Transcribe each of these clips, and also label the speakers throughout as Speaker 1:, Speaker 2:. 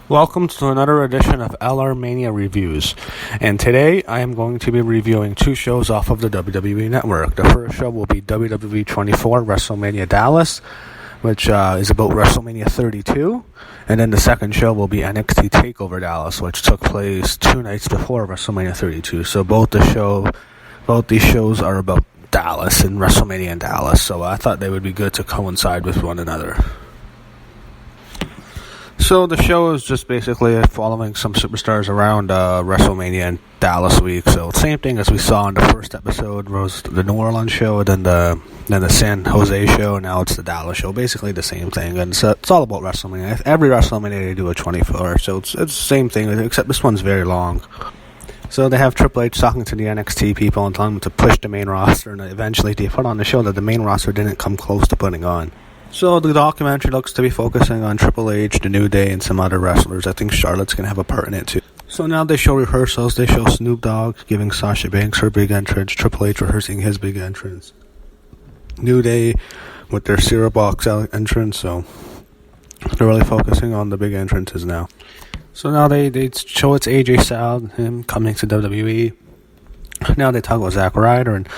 Speaker 1: Welcome to another edition of LRMania Reviews, and today I am going to be reviewing two shows off of the WWE Network. The first show will be WWE 24 WrestleMania Dallas, which is about WrestleMania 32, and then the second show will be NXT Takeover Dallas, which took place 2 nights before WrestleMania 32. So both these shows are about Dallas and WrestleMania in Dallas, so I thought they would be good to coincide with one another. So the show is just basically following some superstars around WrestleMania and Dallas week. So same thing as we saw in the first episode was the New Orleans show, then the San Jose show, now it's the Dallas show. Basically the same thing, and so it's all about WrestleMania. Every WrestleMania they do a 24, so it's the same thing, except this one's very long. So they have Triple H talking to the NXT people and telling them to push the main roster, and eventually they put on the show that the main roster didn't come close to putting on. So the documentary looks to be focusing on Triple H, The New Day, and some other wrestlers. I think Charlotte's going to have a part in it too. So now they show rehearsals. They show Snoop Dogg giving Sasha Banks her big entrance, Triple H rehearsing his big entrance, New Day with their cereal box entrance. So they're really focusing on the big entrances now. So now they show it's AJ Styles, him coming to WWE. Now they talk about Zack Ryder, and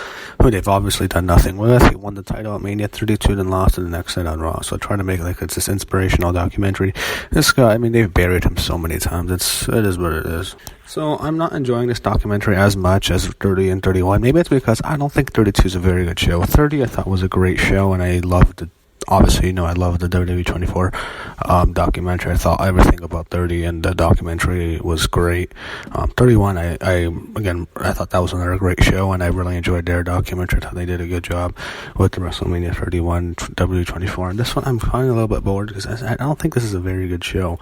Speaker 1: who they've obviously done nothing with. He won the title at Mania 32, then lost to the next night on Raw. So trying to make like it's this inspirational documentary. This guy, I mean, they've buried him so many times. It is what it is. So I'm not enjoying this documentary as much as 30 and 31. Maybe it's because I don't think 32 is a very good show. 30 I thought was a great show, and I loved it. Obviously, I love the WWE 24 documentary. I thought everything about 30 and the documentary was great. 31, I thought that was another great show, and I really enjoyed their documentary. I thought they did a good job with the WrestleMania 31 WWE 24. And this one, I'm finding a little bit bored because I don't think this is a very good show.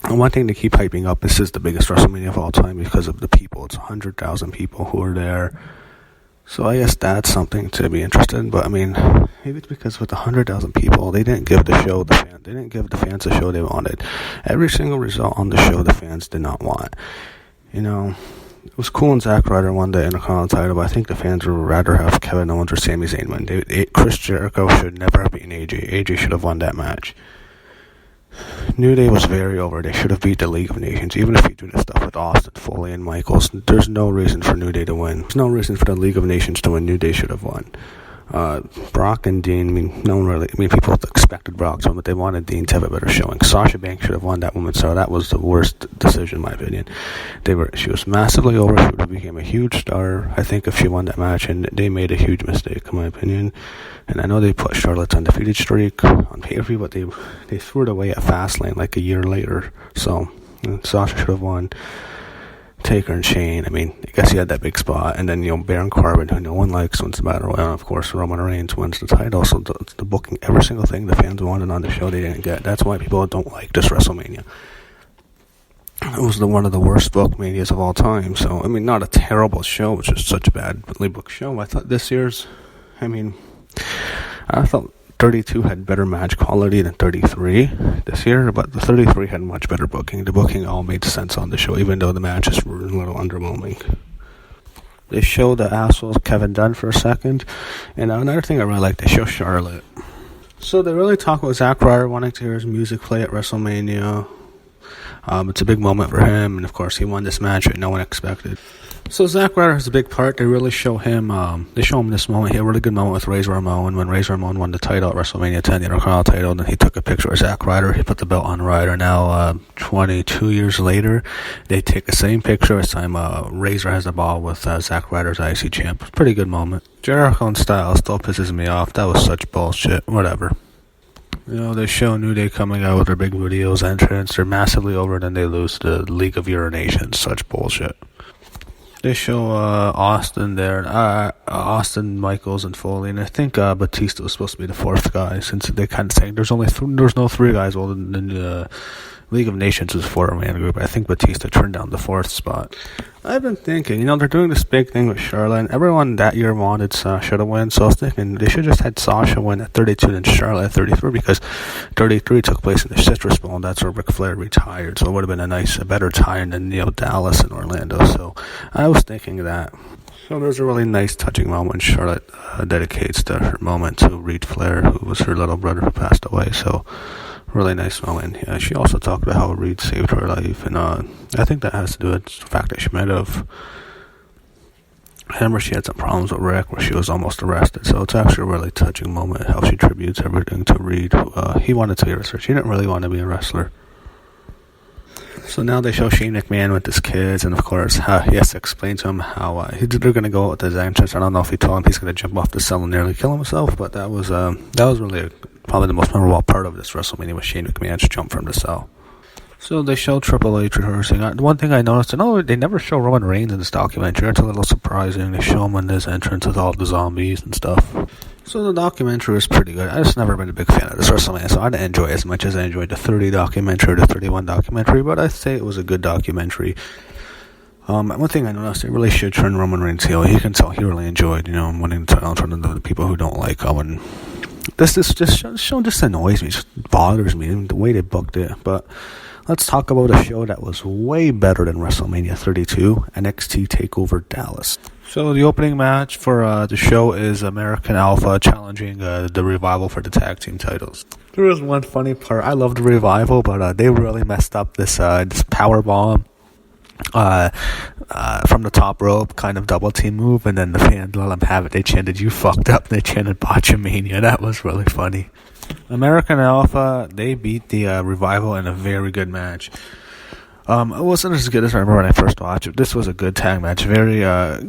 Speaker 1: And one thing to keep hyping up, this is the biggest WrestleMania of all time because of the people. It's 100,000 people who are there. So I guess that's something to be interested in, but I mean, maybe it's because with 100,000 people, they didn't give the fans the show they wanted. Every single result on the show, the fans did not want. It was cool when Zack Ryder won the Intercontinental title, but I think the fans would rather have Kevin Owens or Sami Zayn win. Chris Jericho should never have beaten AJ. AJ should have won that match. New Day was very over. They should have beat the League of Nations. Even if you do this stuff with Austin, Foley, and Michaels, there's no reason for New Day to win. There's no reason for the League of Nations to win. New Day should have won. Brock and Dean, people expected Brock to win, but they wanted Dean to have a better showing. Sasha Banks should have won that women's title. That was the worst decision, in my opinion. She was massively over. She would have become a huge star, I think, if she won that match, and they made a huge mistake, in my opinion. And I know they put Charlotte's undefeated streak on pay-per-view, but they threw it away at Fastlane like a year later. So Sasha should have won. Taker and Shane, I guess he had that big spot. And then, Baron Corbin, who no one likes, wins the battle royal. And of course, Roman Reigns wins the title. So the booking, every single thing the fans wanted on the show, they didn't get. That's why people don't like this WrestleMania. It was one of the worst booked Manias of all time. So, not a terrible show, which is such a badly booked show. I thought this year's, I thought 32 had better match quality than 33 this year, but the 33 had much better booking. The booking all made sense on the show, even though the matches were a little underwhelming. They show the asshole Kevin Dunn for a second, and another thing I really like, they show Charlotte. So they really talk about Zack Ryder wanting to hear his music play at WrestleMania. It's a big moment for him, and of course he won this match that no one expected. So Zack Ryder has a big part. They really show him. They show him this moment. He had a really good moment with Razor Ramon when Razor Ramon won the title at WrestleMania 10, the Intercontinental title. And then he took a picture of Zack Ryder. He put the belt on Ryder. Now, 22 years later, they take the same picture. This time, Razor has the ball with Zack Ryder's IC champ. Pretty good moment. Jericho and Styles still pisses me off. That was such bullshit. Whatever. They show New Day coming out with their big videos entrance. They're massively over, then they lose to the League of Nations. Such bullshit. They show Austin there, Austin, Michaels, and Foley, and I think Batista was supposed to be the fourth guy, since they kind of saying there's no three guys. Well, the League of Nations is a 4-man group. I think Batista turned down the fourth spot. I've been thinking, they're doing this big thing with Charlotte, and everyone that year wanted Sasha to win, so I was thinking they should just had Sasha win at 32 and Charlotte at 33, because 33 took place in the Citrus Bowl, and that's where Ric Flair retired, so it would have been a better tie than, Dallas and Orlando, so I was thinking that. So there's a really nice, touching moment when Charlotte dedicates her moment to Reed Flair, who was her little brother who passed away, so Really nice moment. Yeah, she also talked about how Reed saved her life, and I think that has to do with the fact that she might have. I remember she had some problems with Rick where she was almost arrested, so it's actually a really touching moment how she tributes everything to Reed. He wanted to be a wrestler. She didn't really want to be a wrestler. So now they show Shane McMahon with his kids, and of course he has to explain to him how they're going to go out with his entrance. I don't know if he told him he's going to jump off the cell and nearly kill himself, but that was really probably the most memorable part of this WrestleMania was Shane McMahon's jump from the cell. So they show Triple H rehearsing. One thing I noticed, they never show Roman Reigns in this documentary. It's a little surprising. They show him in his entrance with all the zombies and stuff. So the documentary was pretty good. I just never been a big fan of this WrestleMania, so I didn't enjoy it as much as I enjoyed the 30 documentary or the 31 documentary, but I'd say it was a good documentary. One thing I noticed, they really should turn Roman Reigns heel. You can tell he really enjoyed, winning the title from the people who don't like him. And this show just annoys me. It just bothers me, the way they booked it. But let's talk about a show that was way better than WrestleMania 32, NXT Takeover Dallas. So the opening match for the show is American Alpha challenging the Revival for the tag team titles. There was one funny part. I love the Revival, but they really messed up this power bomb from the top rope, kind of double team move, and then the fans let them have it. They chanted, "You fucked up." They chanted Botchamania. That was really funny. American Alpha, they beat the Revival in a very good match. It wasn't as good as I remember when I first watched it. This was a good tag match, very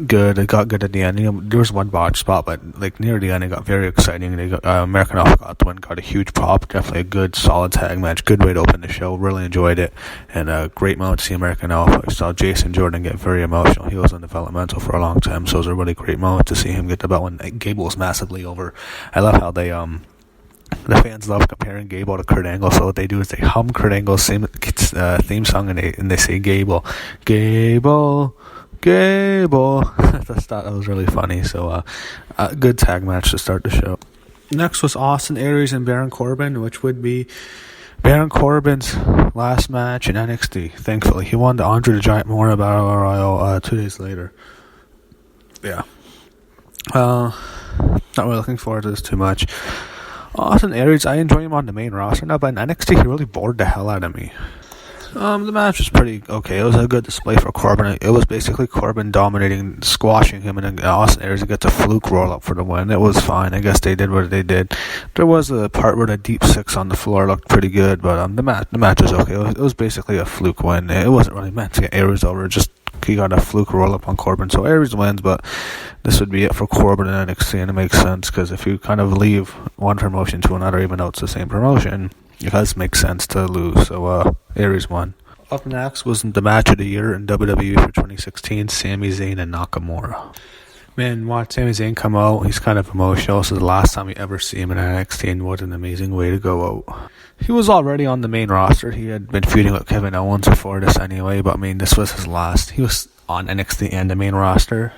Speaker 1: good. It got good at the end. There was one botch spot, but near the end, it got very exciting. American Alpha got the win, got a huge pop. Definitely a good, solid tag match. Good way to open the show. Really enjoyed it, and a great moment to see American Alpha. I saw Jason Jordan get very emotional. He was in developmental for a long time, so it was a really great moment to see him get the belt when Gable was massively over. I love how they the fans love comparing Gable to Kurt Angle, so what they do is they hum Kurt Angle's theme song and they say Gable. I just thought that was really funny. So a good tag match to start the show. Next was Austin Aries and Baron Corbin, which would be Baron Corbin's last match in NXT. Thankfully, he won the Andre the Giant Memorial Battle Royal 2 days later. Yeah. Not really looking forward to this too much. Austin Aries, I enjoy him on the main roster now, but in NXT, he really bored the hell out of me. The match was pretty okay. It was a good display for Corbin. It was basically Corbin dominating, squashing him, and then Austin Aries gets a fluke roll-up for the win. It was fine. I guess they did what they did. There was a part where the deep six on the floor looked pretty good, but the match was okay. It was basically a fluke win. It wasn't really meant to get Aries over. Just he got a fluke roll-up on Corbin, so Aries wins, but this would be it for Corbin in NXT, and it makes sense, because if you kind of leave one promotion to another, even though it's the same promotion, it does make sense to lose, so Aries won. Up next was the match of the year in WWE for 2016, Sami Zayn and Nakamura. Man, watch Sami Zayn come out, he's kind of emotional. This is the last time we ever see him in NXT, and what an amazing way to go out. He was already on the main roster. He had been feuding with Kevin Owens before this anyway, but this was his last. He was on NXT and the main roster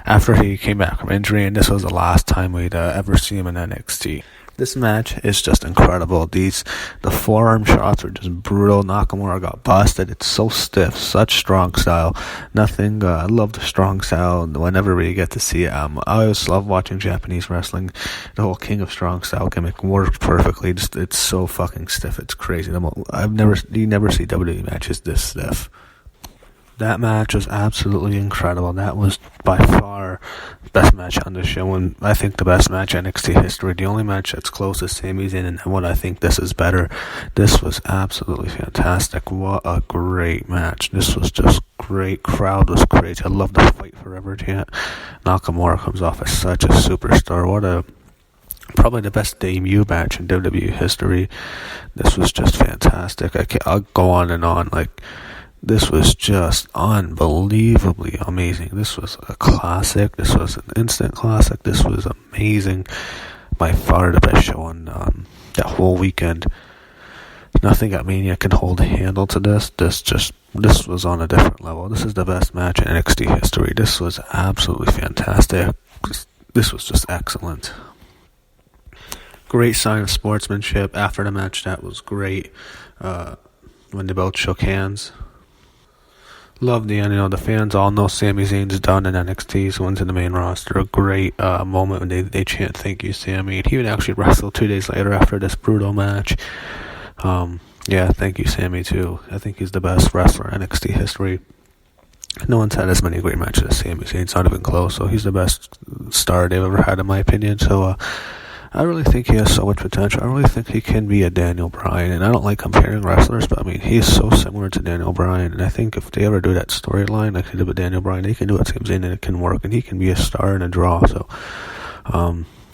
Speaker 1: after he came back from injury, and this was the last time we'd ever see him in NXT. This match is just incredible. The forearm shots are just brutal. Nakamura got busted. It's so stiff, such strong style. I love the strong style whenever we get to see it. I always love watching Japanese wrestling. The whole King of Strong style gimmick works perfectly. It's so fucking stiff. It's crazy. You never see WWE matches this stiff. That match was absolutely incredible. That was by far the best match on the show, and I think the best match in NXT history. The only match that's close is Sami Zayn, and what I think this is better. This was absolutely fantastic. What a great match. This was just great. Crowd was great. I love the fight forever chant. Nakamura comes off as such a superstar. Probably the best debut match in WWE history. This was just fantastic. I'll go on and on. This was just unbelievably amazing. This was a classic. This was an instant classic. This was amazing. By far the best show on that whole weekend. Nothing at Mania can hold a handle to this. This was on a different level. This is the best match in NXT history. This was absolutely fantastic. This was just excellent. Great sign of sportsmanship. After the match, that was great. When they both shook hands. Love the end. The fans all know Sami Zayn's done in NXT, so into the main roster. A great moment when they chant "Thank you, Sami." He would actually wrestle 2 days later after this brutal match. Yeah, thank you, Sami, too. I think he's the best wrestler in NXT history. No one's had as many great matches as Sami Zayn. It's not even close. So he's the best star they've ever had, in my opinion. So I really think he has so much potential. I really think he can be a Daniel Bryan. And I don't like comparing wrestlers, but I mean, he's so similar to Daniel Bryan. And I think if they ever do that storyline like they did with Daniel Bryan, they can do it Sami Zayn and it can work. And he can be a star and a draw. So,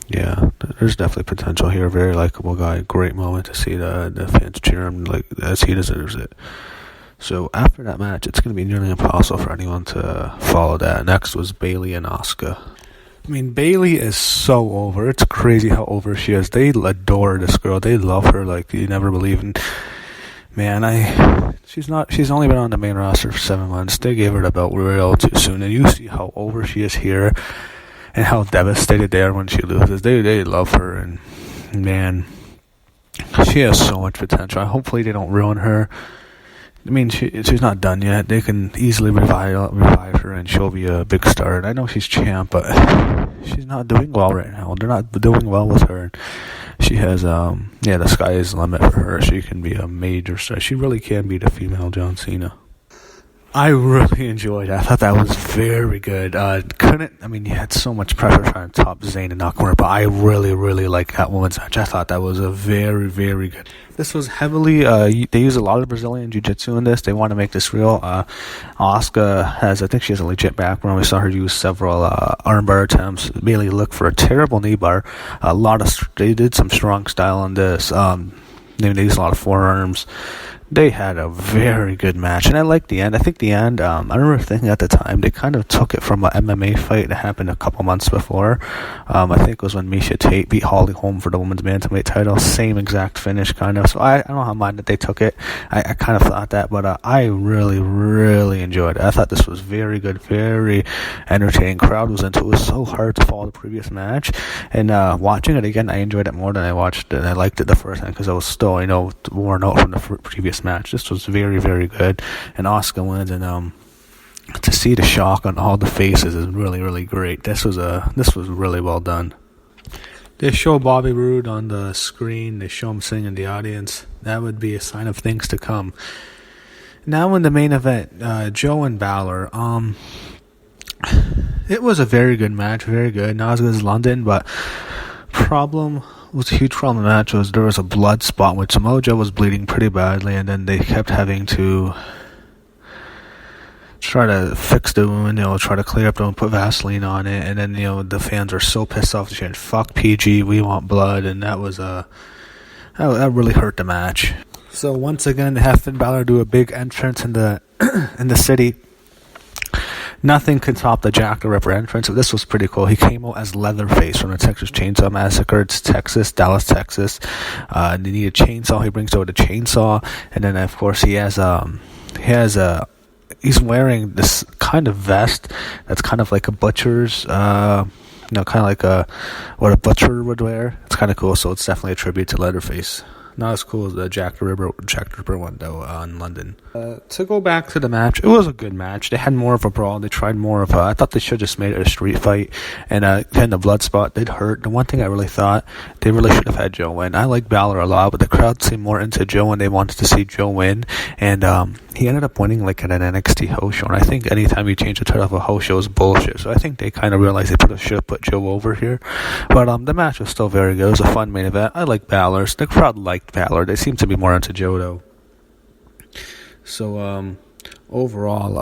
Speaker 1: yeah, there's definitely potential here. Very likable guy. Great moment to see the fans cheer him like as he deserves it. So after that match, it's going to be nearly impossible for anyone to follow that. Next was Bayley and Asuka. I mean, Bayley is so over. It's crazy how over she is. They adore this girl. They love her like you never believe. And man, she's only been on the main roster for 7 months. They gave her the belt real too soon. And you see how over she is here and how devastated they are when she loses. They love her. And man, she has so much potential. Hopefully they don't ruin her. I mean, she's not done yet. They can easily revive her, and she'll be a big star. And I know she's champ, but she's not doing well right now. They're not doing well with her. She has, the sky is the limit for her. She can be a major star. She really can be the female John Cena. I really enjoyed it. I thought that was very good. You had so much pressure trying to top Zayn and Nakamura, but I really, really liked that women's match. I thought that was a very, very good. This was heavily, they use a lot of Brazilian Jiu-Jitsu in this. They want to make this real. Asuka I think she has a legit background. We saw her use several armbar attempts. Bayley looked for a terrible knee bar. They did some strong style on this. They used a lot of forearms. They had a very good match, and I liked the end. I think the end, I remember thinking at the time, they kind of took it from an MMA fight that happened a couple months before. I think it was when Miesha Tate beat Holly Holm for the women's bantamweight title. Same exact finish, kind of. So I don't mind that they took it. I kind of thought that, but I really, really enjoyed it. I thought this was very good, very entertaining. Crowd was into it. It was so hard to follow the previous match, and watching it again, I enjoyed it more than I watched it. And I liked it the first time because I was still, worn out from the previous match. This was very, very good, and Asuka wins, and to see the shock on all the faces is really, really great. This was really well done. They show Bobby Roode on the screen. They show him singing in the audience. That would be a sign of things to come. Now in the main event, Joe and Balor. It was a very good match, very good. Not as good as London, but a huge problem in the match was there was a blood spot which Samoa Joe was bleeding pretty badly, and then they kept having to try to fix the wound, try to clear up the wound, put Vaseline on it, and then, the fans were so pissed off, they said, "Fuck PG, we want blood," and that really hurt the match. So once again, they have Finn Balor do a big entrance in the in the city. Nothing can top the Jack the Ripper entrance. So this was pretty cool. He came out as Leatherface from the Texas Chainsaw Massacre. It's Dallas, Texas. They need a chainsaw. He brings over the chainsaw, and then of course he's wearing this kind of vest that's kind of like a butcher's, kind of like what a butcher would wear. It's kind of cool. So it's definitely a tribute to Leatherface. Not as cool as the Jack the Ripper one, though, in London. To go back to the match, it was a good match. They had more of a brawl. They tried more of I thought they should have just made it a street fight. And the blood spot did hurt. The one thing I really thought, they really should have had Joe win. I like Balor a lot, but the crowd seemed more into Joe, and they wanted to see Joe win. And he ended up winning like at an NXT host show. And I think anytime you change the title of a host show is bullshit. So I think they kind of realized they should have put Joe over here. But the match was still very good. It was a fun main event. I like Balor. The crowd liked Balor. They seem to be more into Joe, though. So, overall,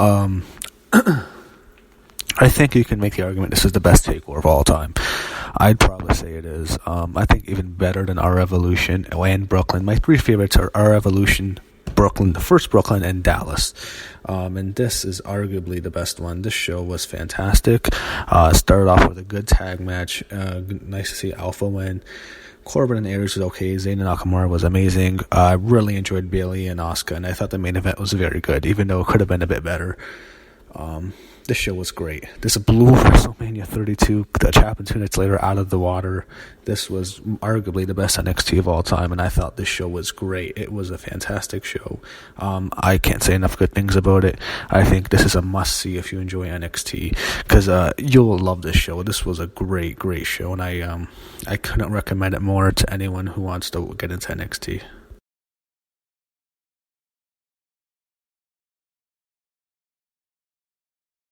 Speaker 1: I think you can make the argument this is the best takeover of all time. I'd probably say it is. I think even better than Our Evolution and Brooklyn. My three favorites are Our Evolution, Brooklyn, the first Brooklyn, and Dallas. And this is arguably the best one. This show was fantastic. Started off with a good tag match. Nice to see Alpha win. Corbin and Aries was okay. Zayn and Nakamura was amazing. I really enjoyed Bayley and Asuka, and I thought the main event was very good, even though it could have been a bit better. this show was great. This blew WrestleMania 32, which happened 2 nights later, out of the water. This was arguably the best NXT of all time, and I thought this show was great. It was a fantastic show. I can't say enough good things about it. I think this is a must-see if you enjoy NXT, because you'll love this show. This was a great, great show, and I couldn't recommend it more to anyone who wants to get into NXT.